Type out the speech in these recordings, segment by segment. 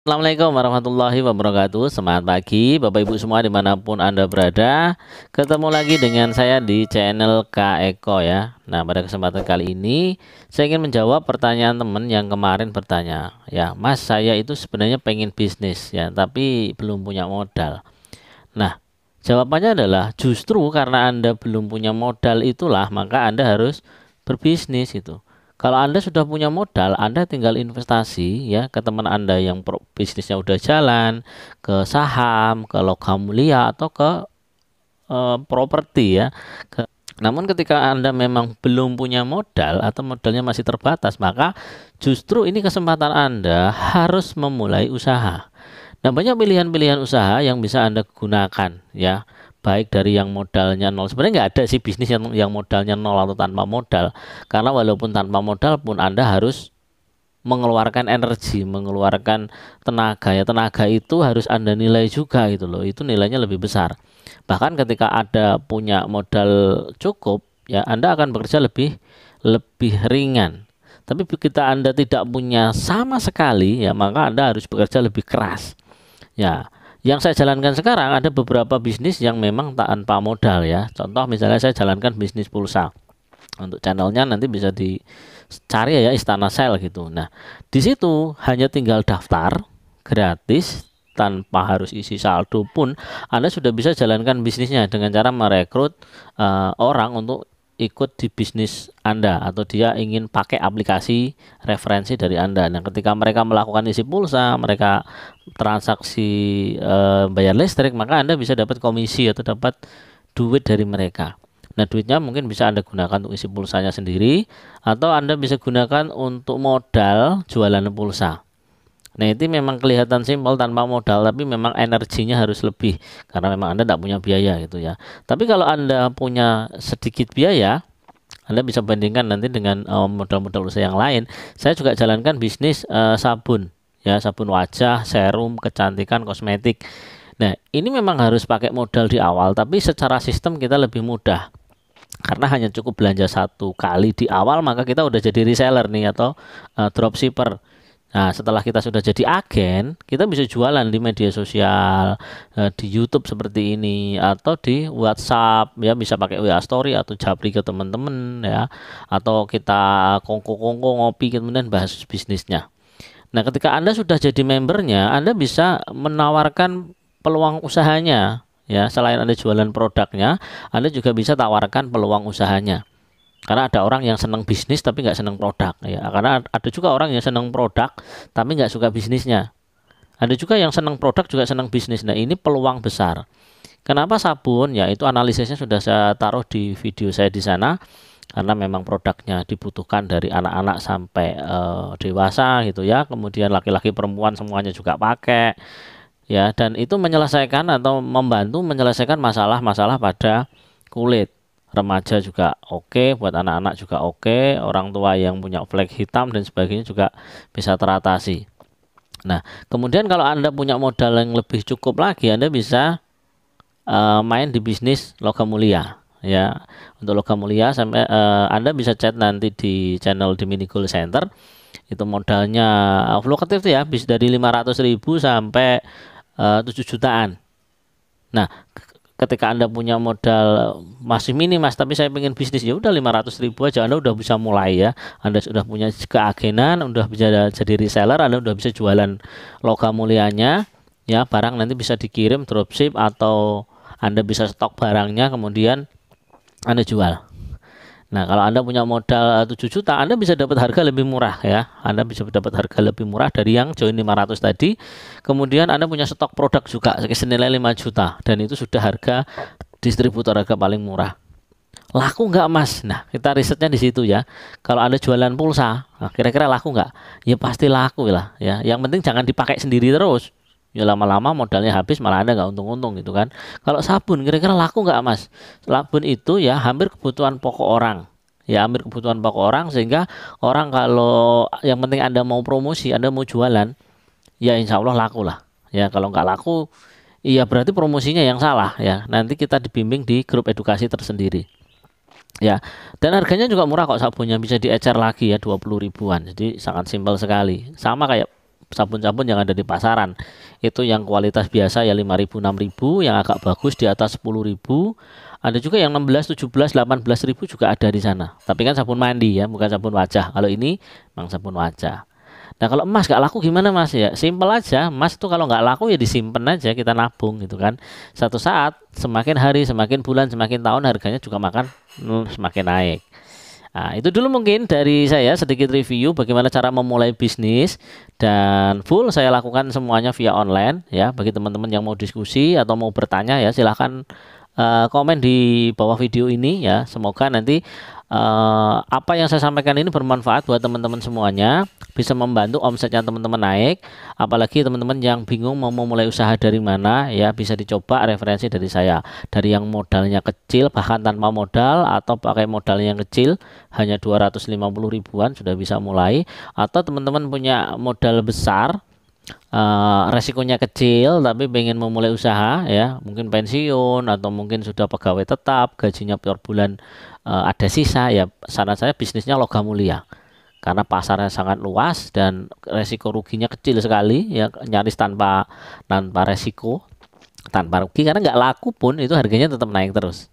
Assalamualaikum warahmatullahi wabarakatuh. Semangat pagi Bapak Ibu semua dimanapun Anda berada. Ketemu lagi dengan saya di channel Kak Eko ya. Nah, pada kesempatan kali ini saya ingin menjawab pertanyaan teman yang kemarin bertanya, ya Mas, saya itu sebenarnya pengen bisnis ya, tapi belum punya modal. Nah, jawabannya adalah justru karena Anda belum punya modal itulah maka Anda harus berbisnis itu. Kalau Anda sudah punya modal, Anda tinggal investasi ya ke teman Anda yang bisnisnya udah jalan, ke saham, ke logam mulia atau ke properti ya. Namun ketika Anda memang belum punya modal atau modalnya masih terbatas, maka justru ini kesempatan Anda harus memulai usaha. Nah, banyak pilihan-pilihan usaha yang bisa Anda gunakan ya. Baik dari yang modalnya nol. Sebenarnya nggak ada sih bisnis yang modalnya nol atau tanpa modal. Karena walaupun tanpa modal pun Anda harus mengeluarkan energi, mengeluarkan tenaga ya. Tenaga itu harus Anda nilai juga gitu loh. Itu nilainya lebih besar. Bahkan ketika ada punya modal cukup ya, Anda akan bekerja lebih ringan. Tapi kita Anda tidak punya sama sekali ya, maka Anda harus bekerja lebih keras. Ya, yang saya jalankan sekarang ada beberapa bisnis yang memang tanpa modal ya. Contoh misalnya saya jalankan bisnis pulsa. Untuk channelnya nanti bisa dicari ya Istana Sale gitu. Nah, di situ hanya tinggal daftar gratis tanpa harus isi saldo pun Anda sudah bisa jalankan bisnisnya dengan cara merekrut orang untuk ikut di bisnis Anda atau dia ingin pakai aplikasi referensi dari Anda. Nah, ketika mereka melakukan isi pulsa, mereka transaksi bayar listrik, maka Anda bisa dapat komisi atau dapat duit dari mereka. Nah, duitnya mungkin bisa Anda gunakan untuk isi pulsanya sendiri atau Anda bisa gunakan untuk modal jualan pulsa. Nah, itu memang kelihatan simpel tanpa modal, tapi memang energinya harus lebih karena memang Anda tidak punya biaya gitu ya. Tapi kalau Anda punya sedikit biaya, Anda bisa bandingkan nanti dengan modal-modal usaha yang lain. Saya juga jalankan bisnis sabun ya, sabun wajah, serum, kecantikan, kosmetik. Nah, ini memang harus pakai modal di awal, tapi secara sistem kita lebih mudah. Karena hanya cukup belanja satu kali di awal, maka kita udah jadi reseller nih atau dropshipper. Nah, setelah kita sudah jadi agen, kita bisa jualan di media sosial, di YouTube seperti ini, atau di WhatsApp, ya bisa pakai WA Story atau japri ke teman-teman, ya, atau kita kongko-kongko ngopi kemudian bahas bisnisnya. Nah, ketika Anda sudah jadi membernya, Anda bisa menawarkan peluang usahanya, ya. Selain Anda jualan produknya, Anda juga bisa tawarkan peluang usahanya. Karena ada orang yang senang bisnis tapi nggak senang produk ya. Karena ada juga orang yang senang produk tapi nggak suka bisnisnya. Ada juga yang senang produk juga senang bisnis. Nah, ini peluang besar. Kenapa sabun? Ya, itu analisisnya sudah saya taruh di video saya di sana. Karena memang produknya dibutuhkan dari anak-anak sampai dewasa gitu ya. Kemudian laki-laki perempuan semuanya juga pakai ya. Dan itu menyelesaikan atau membantu menyelesaikan masalah-masalah pada kulit. Remaja juga oke, buat anak-anak juga oke, orang tua yang punya flek hitam dan sebagainya juga bisa teratasi. Nah, kemudian kalau Anda punya modal yang lebih cukup lagi, Anda bisa main di bisnis logam mulia ya. Untuk logam mulia sampai Anda bisa chat nanti di channel di Mini Gold Center. Itu modalnya fluktuatif tuh ya, bis dari 500.000 sampai 7 jutaan. Nah, ketika Anda punya modal masih minim Mas, tapi saya pengen bisnis, ya udah 500.000 aja Anda udah bisa mulai ya. Anda sudah punya keagenan, udah bisa jadi reseller, Anda udah bisa jualan logam mulianya ya, barang nanti bisa dikirim dropship atau Anda bisa stok barangnya kemudian Anda jual. Nah, kalau Anda punya modal 7 juta, Anda bisa dapat harga lebih murah ya. Anda bisa dapat harga lebih murah dari yang join 500 tadi. Kemudian Anda punya stok produk juga senilai 5 juta dan itu sudah harga distributor, harga paling murah. Laku nggak Mas? Nah, kita risetnya di situ ya. Kalau Anda jualan pulsa, nah, kira-kira laku nggak? Ya pasti laku lah ya. Yang penting jangan dipakai sendiri terus. Ya lama-lama modalnya habis malah Anda nggak untung-untung gitu kan. Kalau sabun kira-kira laku nggak Mas? Sabun itu ya hampir kebutuhan pokok orang. Ya hampir kebutuhan pokok orang, sehingga orang kalau yang penting Anda mau promosi, Anda mau jualan, ya insya Allah laku lah. Ya kalau nggak laku, iya berarti promosinya yang salah ya. Nanti kita dibimbing di grup edukasi tersendiri. Ya, dan harganya juga murah kok sabunnya, bisa diecer lagi ya 20 ribuan. Jadi sangat simpel sekali. Sama kayak sabun-sabun yang ada di pasaran. Itu yang kualitas biasa ya 5.000 6.000, yang agak bagus di atas 10.000. Ada juga yang 16, 17, 18.000 juga ada di sana. Tapi kan sabun mandi ya, bukan sabun wajah. Kalau ini memang sabun wajah. Nah kalau emas gak laku gimana Mas ya? Simpel aja, emas itu kalau nggak laku ya disimpan aja, kita nabung gitu kan. Satu saat semakin hari, semakin bulan, semakin tahun harganya juga semakin naik. Nah, itu dulu mungkin dari saya sedikit review bagaimana cara memulai bisnis, dan full saya lakukan semuanya via online ya. Bagi teman-teman yang mau diskusi atau mau bertanya ya silahkan komen di bawah video ini ya. Semoga nanti apa yang saya sampaikan ini bermanfaat buat teman-teman semuanya, bisa membantu omsetnya teman-teman naik. Apalagi teman-teman yang bingung mau memulai usaha dari mana ya, bisa dicoba referensi dari saya. Dari yang modalnya kecil bahkan tanpa modal, atau pakai modal yang kecil hanya 250 ribuan sudah bisa mulai, atau teman-teman punya modal besar, resikonya kecil tapi pengen memulai usaha ya, mungkin pensiun atau mungkin sudah pegawai tetap gajinya per bulan ada sisa ya, saran saya bisnisnya logam mulia karena pasarnya sangat luas dan resiko ruginya kecil sekali ya, nyaris tanpa resiko, tanpa rugi, karena nggak laku pun itu harganya tetap naik terus.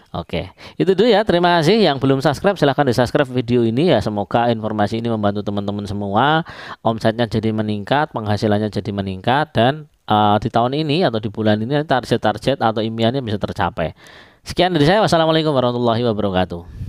Oke, itu dulu ya. Terima kasih. Yang belum subscribe silahkan di subscribe video ini ya. Semoga informasi ini membantu teman-teman semua. Omsetnya jadi meningkat, penghasilannya jadi meningkat, dan di tahun ini atau di bulan ini target-target atau impiannya bisa tercapai. Sekian dari saya. Wassalamualaikum warahmatullahi wabarakatuh.